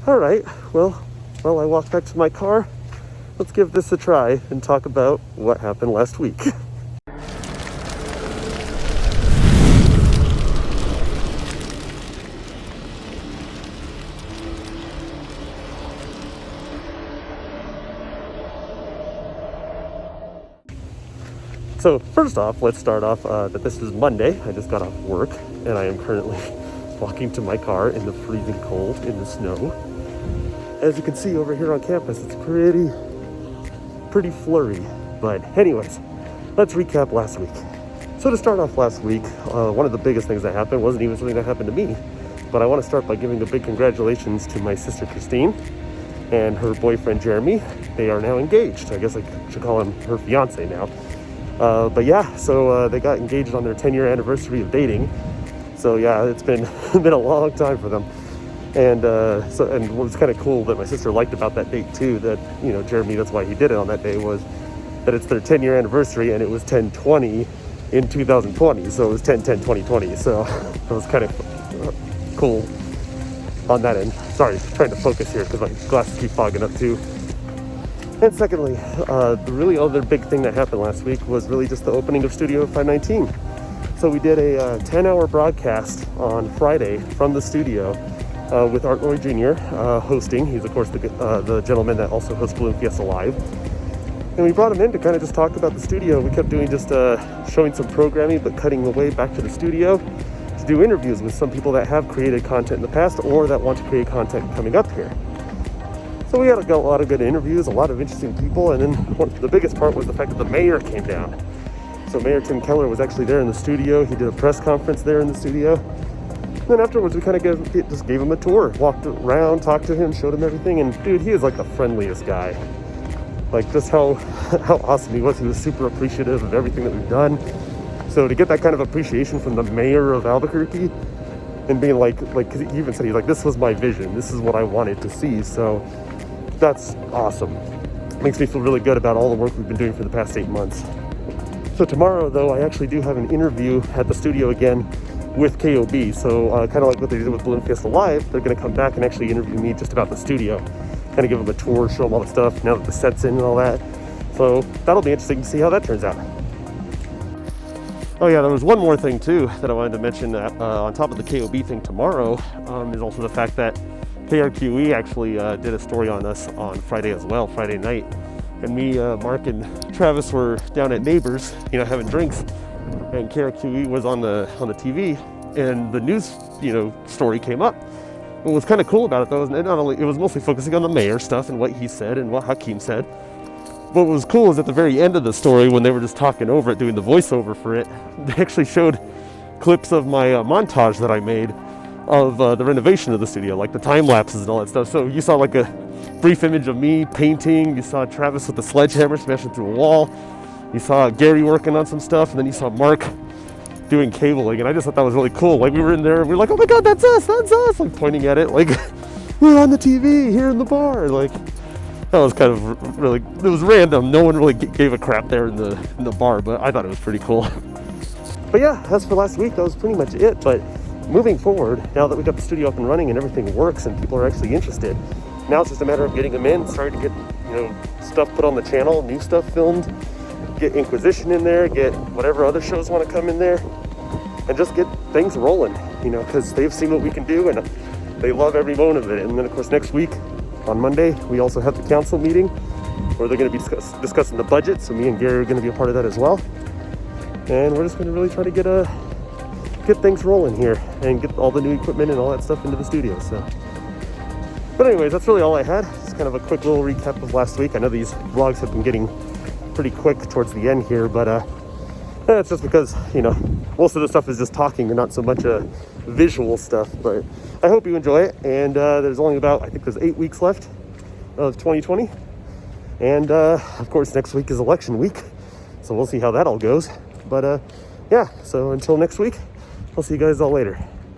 All right, well, while I walk back to my car, let's give this a try and talk about what happened last week. So first off, let's start off that this is Monday. I just got off work and I am currently walking to my car in the freezing cold in the snow. As you can see over here on campus, it's pretty flurry. But anyways, let's recap last week. So to start off last week, one of the biggest things that happened wasn't even something that happened to me, but I want to start by giving a big congratulations to my sister Christine and her boyfriend Jeremy. They are now engaged. I guess I should call him her fiance now. But yeah, so they got engaged on their 10-year anniversary of dating. So yeah, it's been a long time for them. And and what was kind of cool that my sister liked about that date too, that, you know, Jeremy, that's why he did it on that day, was that it's their 10-year anniversary and it was 10/20 in 2020. So it was 10/10/2020. So that was kind of cool on that end. Sorry, trying to focus here because my glasses keep fogging up too. And secondly, the really other big thing that happened last week was really just the opening of Studio 519. So we did a 10-hour broadcast on Friday from the studio with Art Roy Jr. Hosting. He's, of course, the gentleman that also hosts Balloon Fiesta Live. And we brought him in to kind of just talk about the studio. We kept doing just showing some programming, but cutting away back to the studio to do interviews with some people that have created content in the past or that want to create content coming up here. So we had a lot of good interviews, a lot of interesting people, and then the biggest part was the fact that the mayor came down. So Mayor Tim Keller was actually there in the studio. He did a press conference there in the studio. And then afterwards, we kind of just gave him a tour, walked around, talked to him, showed him everything, and dude, he is like the friendliest guy. Like just how awesome he was. He was super appreciative of everything that we've done. So to get that kind of appreciation from the mayor of Albuquerque, and being like, cause he even said, he's like, this was my vision. This is what I wanted to see. So that's awesome. Makes me feel really good about all the work we've been doing for the past 8 months. So tomorrow, though, I actually do have an interview at the studio again with KOB. So kind of like what they did with Balloon Fiesta Live, they're going to come back and actually interview me just about the studio. Kind of give them a tour, show them all the stuff, now that the set's in and all that. So that'll be interesting to see how that turns out. Oh yeah, there was one more thing too that I wanted to mention on top of the KOB thing tomorrow is also the fact that KRQE actually did a story on us on Friday as well, Friday night. And me, Mark, and Travis were down at Neighbors, having drinks. And KRQE was on the TV, and the news, story came up. What was kind of cool about it though, is it was mostly focusing on the mayor stuff and what he said and what Hakeem said. What was cool is at the very end of the story, when they were just talking over it, doing the voiceover for it, they actually showed clips of my montage that I made of the renovation of the studio, like the time lapses and all that stuff. So you saw like a brief image of me painting, you saw Travis with the sledgehammer smashing through a wall, you saw Gary working on some stuff, and then you saw Mark doing cabling, and I just thought that was really cool. Like we were in there, we were like, oh my god, that's us, like pointing at it, like we're on the TV here in the bar. Like that was kind of really, it was random. No one really gave a crap there in the bar, but I thought it was pretty cool. But yeah, as for last week, that was pretty much it. But moving forward, now that we got the studio up and running and everything works and people are actually interested, now it's just a matter of getting them in, starting to get stuff put on the channel, new stuff filmed, get Inquisition in there, get whatever other shows want to come in there, and just get things rolling, because they've seen what we can do and they love every moment of it. And then of course next week on Monday we also have the council meeting where they're going to be discussing the budget, so me and Gary are going to be a part of that as well. And we're just going to really try to get things rolling here and get all the new equipment and all that stuff into the studio. So, but anyways, that's really all I had. Just kind of a quick little recap of last week. I know these vlogs have been getting pretty quick towards the end here, but it's just because most of the stuff is just talking and not so much visual stuff. But I hope you enjoy it. And there's only about, I think there's 8 weeks left of 2020, and of course next week is election week, so we'll see how that all goes. But yeah, so until next week, I'll see you guys all later.